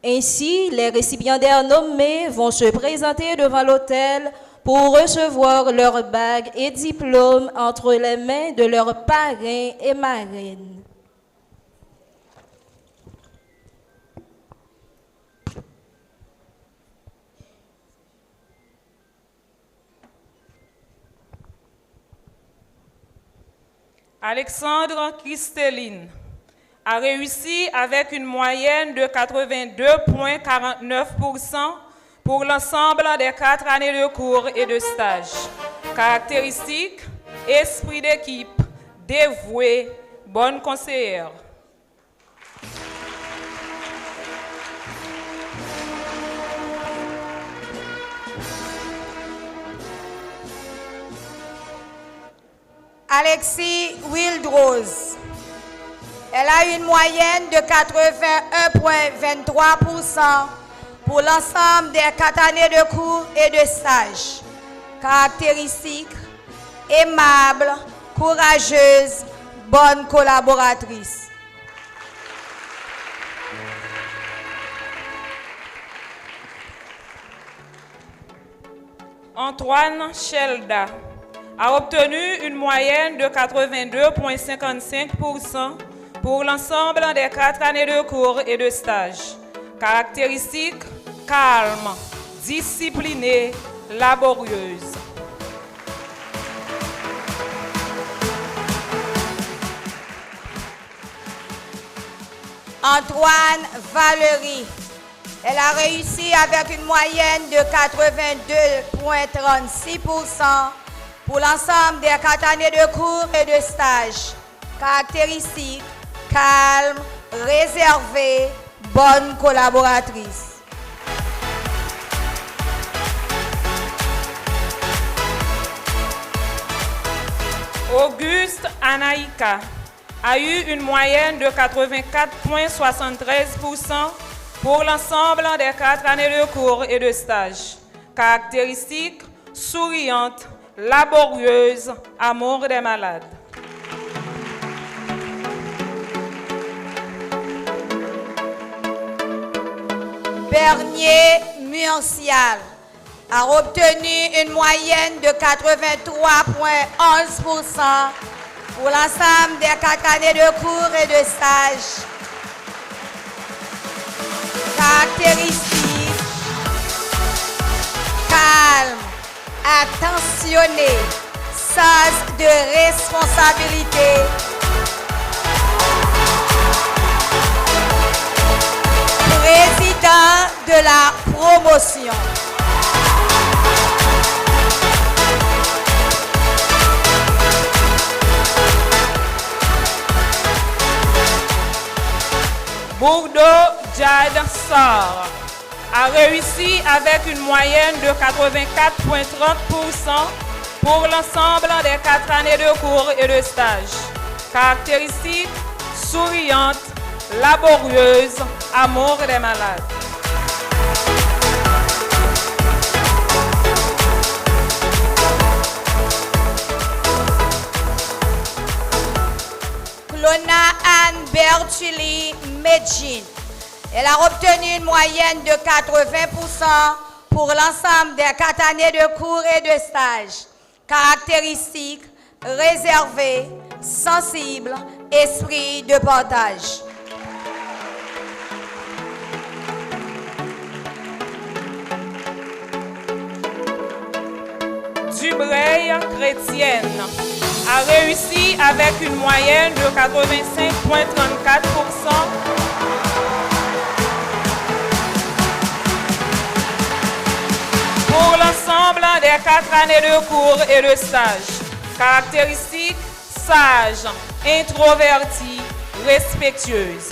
Ainsi, les récipiendaires nommés vont se présenter devant l'autel pour recevoir leur bague et diplôme entre les mains de leurs parrains et marraines. Alexandre Christeline a réussi avec une moyenne de 82,49% pour l'ensemble des 4 années de cours et de stage. Caractéristiques: esprit d'équipe, dévoué, bonne conseillère. Alexis Wildrose. Elle a une moyenne de 81,23% pour l'ensemble des 4 années de cours et de stage. Caractéristiques: aimable, courageuse, bonne collaboratrice. Antoine Shelda a obtenu une moyenne de 82,55% pour l'ensemble des 4 années de cours et de stage. Caractéristiques: calme, disciplinée, laborieuse. Antoine Valérie. Elle a réussi avec une moyenne de 82,36% pour l'ensemble des 4 années de cours et de stage. Caractéristiques: calme, réservée, bonne collaboratrice. Auguste Anaïka a eu une moyenne de 84,73% pour l'ensemble des 4 années de cours et de stage. Caractéristiques: souriante, laborieuse, amour des malades. Bernier Murcial a obtenu une moyenne de 83,11% pour l'ensemble des 4 années de cours et de stage. Caractéristiques: calme, attentionné, sens de responsabilité, président de la promotion. Bourdeau Jad Sar a réussi avec une moyenne de 84,30% pour l'ensemble des 4 années de cours et de stage. Caractéristiques: souriante, laborieuse, amour des malades. Clona Anne Bertulli Medjin. Elle a obtenu une moyenne de 80% pour l'ensemble des 4 années de cours et de stage. Caractéristiques: réservée, sensible, esprit de partage. Dubreuil Chrétienne a réussi avec une moyenne de 85,34% pour l'ensemble des 4 années de cours et de stage. Caractéristiques: sage, introvertie, respectueuse.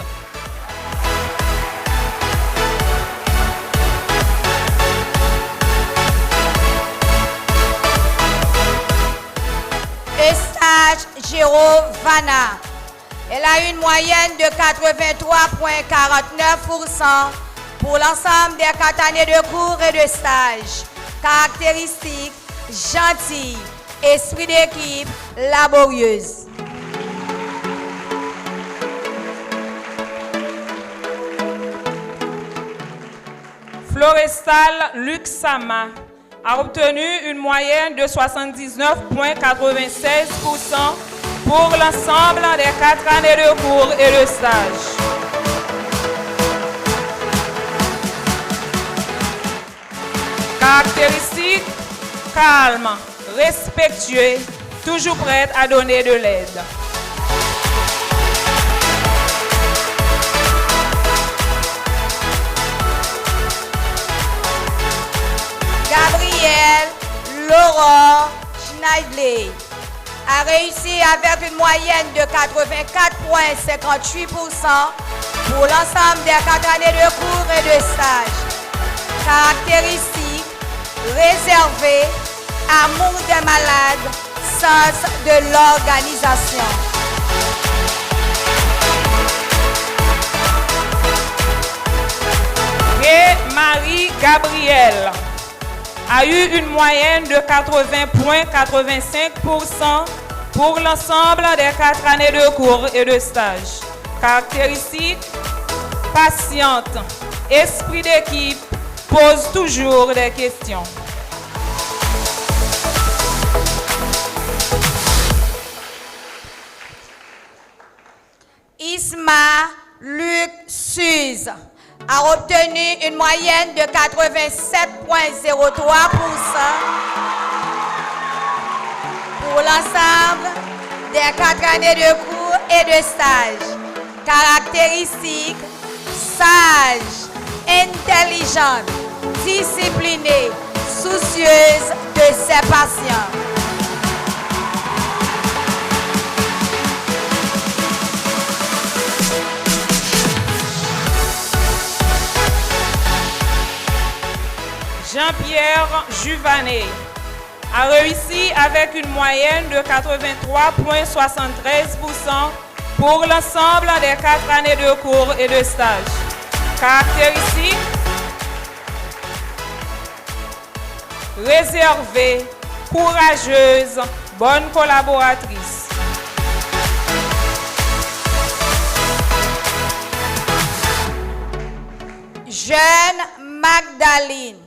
Eustache Girovana. Elle a une moyenne de 83,49% pour l'ensemble des 4 années de cours et de stage. Caractéristiques: gentille, esprit d'équipe, laborieuse. Florestal Luc Sama a obtenu une moyenne de 79,96% pour l'ensemble des 4 années de cours et de stage. Caractéristiques: calme, respectueux, toujours prête à donner de l'aide. Gabriel Laurent Schneidley a réussi avec une moyenne de 84,58% pour l'ensemble des 4 années de cours et de stage. Caractéristiques: réservé, amour des malades, sens de l'organisation. Et Marie Gabrielle a eu une moyenne de 80,85% pour l'ensemble des 4 années de cours et de stage. Caractéristiques: patiente, esprit d'équipe, pose toujours des questions. Isma Luc Suze a obtenu une moyenne de 87,03% pour l'ensemble des 4 années de cours et de stage. Caractéristiques: sage, intelligente, disciplinée, soucieuse de ses patients. Jean-Pierre Juvanet a réussi avec une moyenne de 83,73% pour l'ensemble des 4 années de cours et de stage. Caractéristiques: réservée, courageuse, bonne collaboratrice. Jeune Magdalene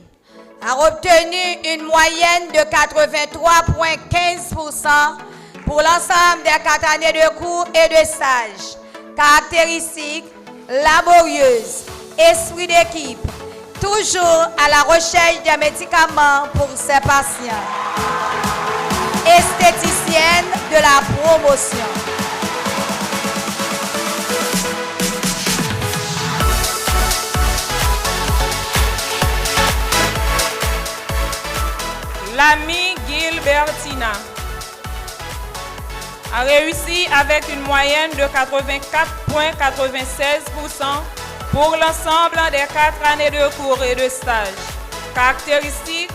a obtenu une moyenne de 83,15% pour l'ensemble des 4 années de cours et de stage. Caractéristiques: laborieuse, esprit d'équipe, toujours à la recherche des médicaments pour ses patients. Esthéticienne de la promotion. L'ami Gilbertina a réussi avec une moyenne de 84,96% pour l'ensemble des 4 années de cours et de stage. Caractéristiques: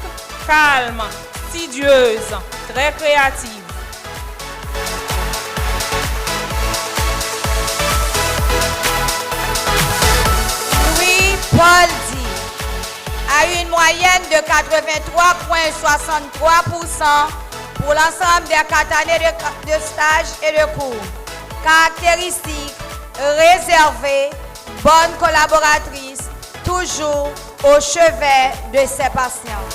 calme, studieuse, très créative. Louis Paul a eu une moyenne de 83,63% pour l'ensemble des 4 années de stage et de cours. Caractéristiques: réservée, bonne collaboratrice, toujours au chevet de ses patients.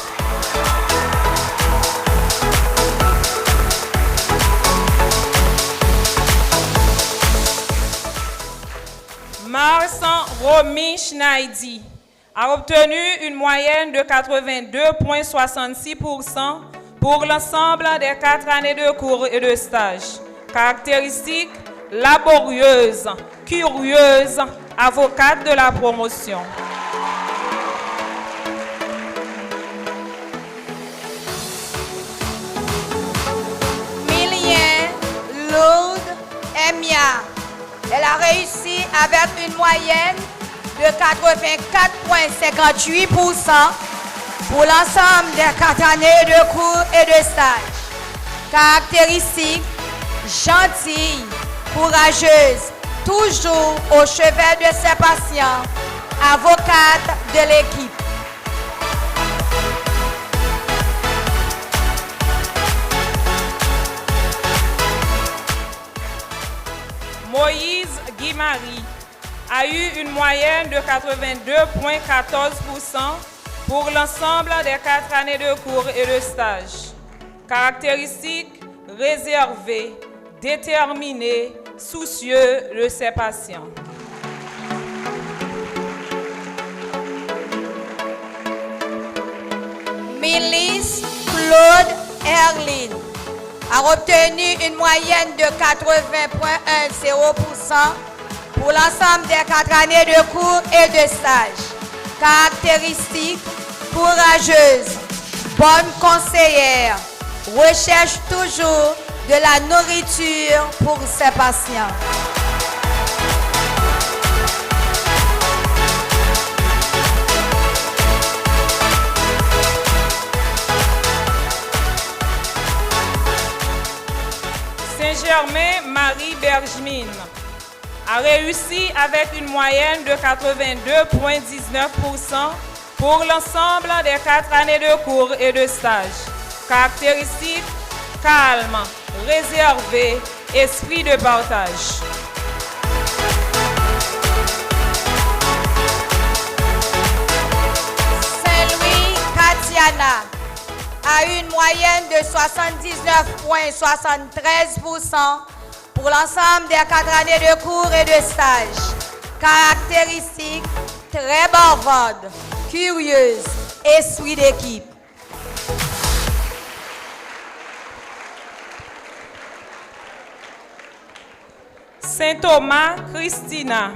Marsan Romy Schneidi a obtenu une moyenne de 82,66% pour l'ensemble des 4 années de cours et de stage. Caractéristiques: laborieuse, curieuse, avocate de la promotion. Milien Lourdes Emia. Elle a réussi avec une moyenne de 84,58% pour l'ensemble des 4 années de cours et de stage. Caractéristiques: gentille, courageuse, toujours au chevet de ses patients, avocate de l'équipe. Moïse Guimari a eu une moyenne de 82,14% pour l'ensemble des 4 années de cours et de stage. Caractéristiques: réservé, déterminé, soucieux de ses patients. Milice Claude Erlin a obtenu une moyenne de 80,10% pour l'ensemble des 4 années de cours et de stage. Caractéristiques: courageuse, bonne conseillère, recherche toujours de la nourriture pour ses patients. Saint-Germain Marie Bergmine a réussi avec une moyenne de 82,19% pour l'ensemble des 4 années de cours et de stage. Caractéristiques: calme, réservé, esprit de partage. Saint-Louis Katiana a eu une moyenne de 79,73% pour l'ensemble des 4 années de cours et de stage. Caractéristiques: très bavarde, curieuse, esprit d'équipe. Saint-Thomas Christina.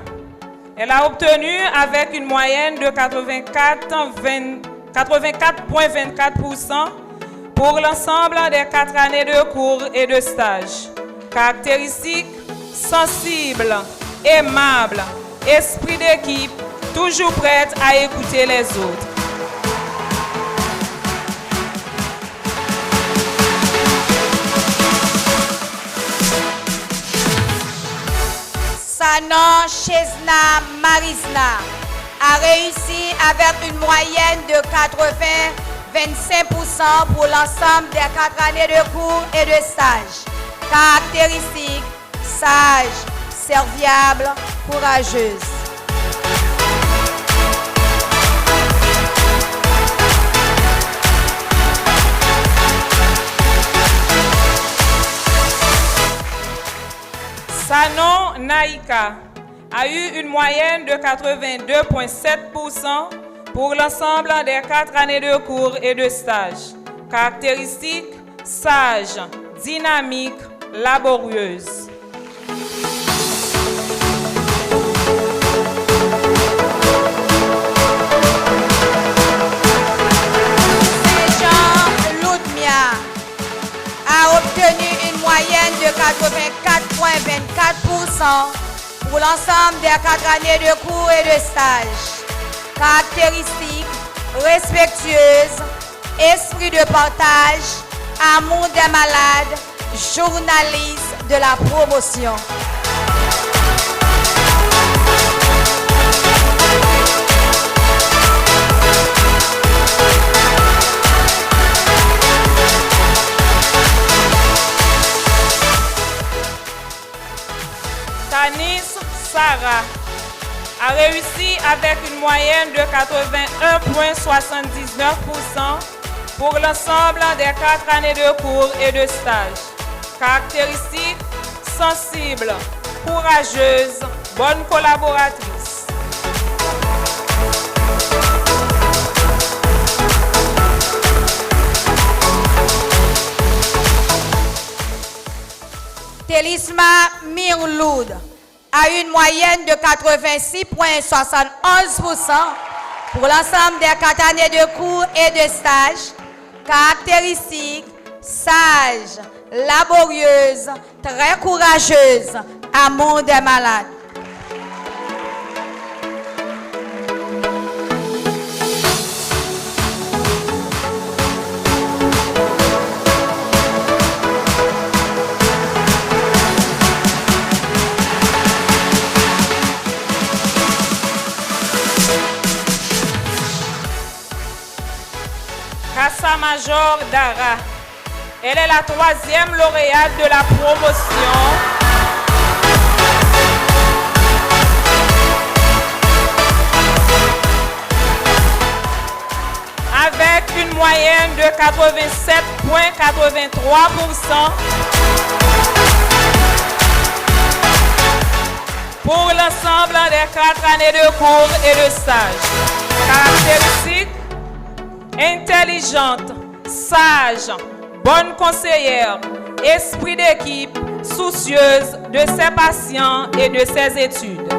Elle a obtenu avec une moyenne de 84,24% pour l'ensemble des 4 années de cours et de stage. Caractéristiques: sensible, aimable, esprit d'équipe, toujours prête à écouter les autres. Sanon Chesna Marisna a réussi avec une moyenne de 80,25% pour l'ensemble des 4 années de cours et de stage. Caractéristiques: sage, serviable, courageuse. Sanon Naïka a eu une moyenne de 82,7% pour l'ensemble des 4 années de cours et de stage. Caractéristiques: sage, dynamique, laborieuse. Saint-Jean Loudmia a obtenu une moyenne de 84,24% pour l'ensemble des 4 années de cours et de stage. Caractéristiques: respectueuse, esprit de partage, amour des malades, journaliste de la promotion. Tanis Sarah a réussi avec une moyenne de 81,79% pour l'ensemble des 4 années de cours et de stage. Caractéristiques: sensible, courageuse, bonne collaboratrice. Télisma Mirloud a eu une moyenne de 86,71% pour l'ensemble des 4 années de cours et de stage. Caractéristiques: sage, laborieuse, très courageuse, amour des malades. Kassa Major Dara. Elle est la 3e lauréate de la promotion. moyenne de 87,83%. Pour l'ensemble des 4 années de cours et de stage. Caractéristiques: intelligente, sage, bonne conseillère, esprit d'équipe, soucieuse de ses patients et de ses études.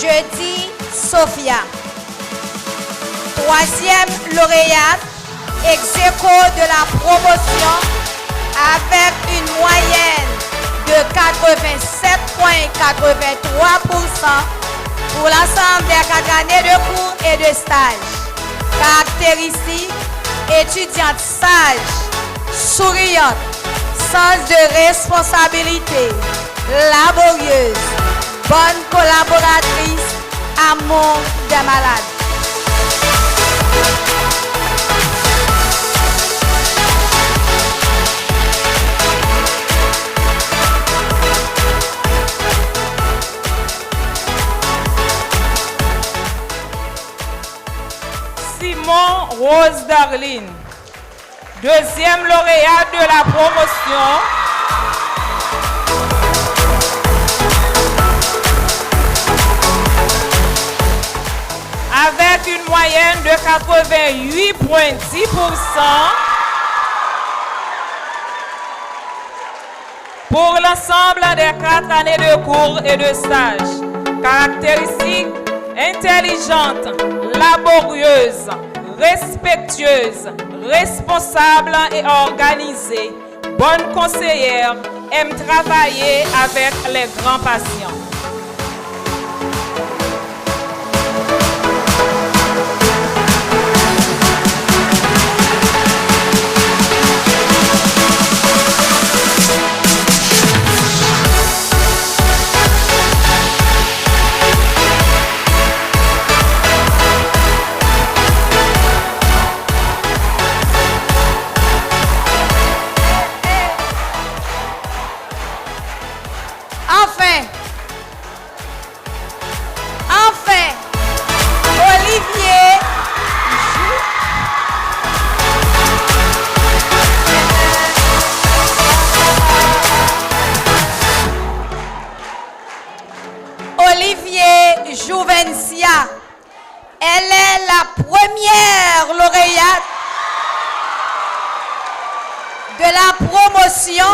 Jeudi, Sophia. 3e lauréate, ex-aequo de la promotion avec une moyenne de 87,83% pour l'ensemble des 4 années de cours et de stage. Caractéristiques: étudiante sage, souriante, sens de responsabilité, laborieuse, bonne collaboratrice, amour des malades. Simon Rose Darline, 2e lauréate de la promotion. Avec une moyenne de 88,10% pour l'ensemble des 4 années de cours et de stage. Caractéristiques: intelligente, laborieuse, respectueuse, responsable et organisée, bonne conseillère, aime travailler avec les grands patients. Enfin, Olivier Jouvencia. Elle est la première lauréate de la promotion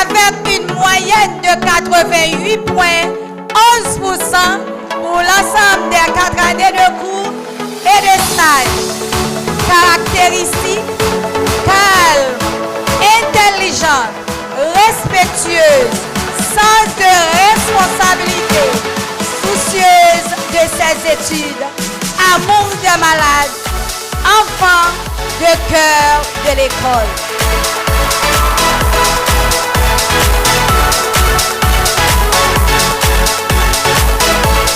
avec une moyenne de 88,11% pour l'ensemble des 4 années de cours et de stage. Caractéristiques: calme, intelligente, respectueuse, sens de responsabilité, soucieuse de ses études, amour des malades, enfant de cœur de l'école.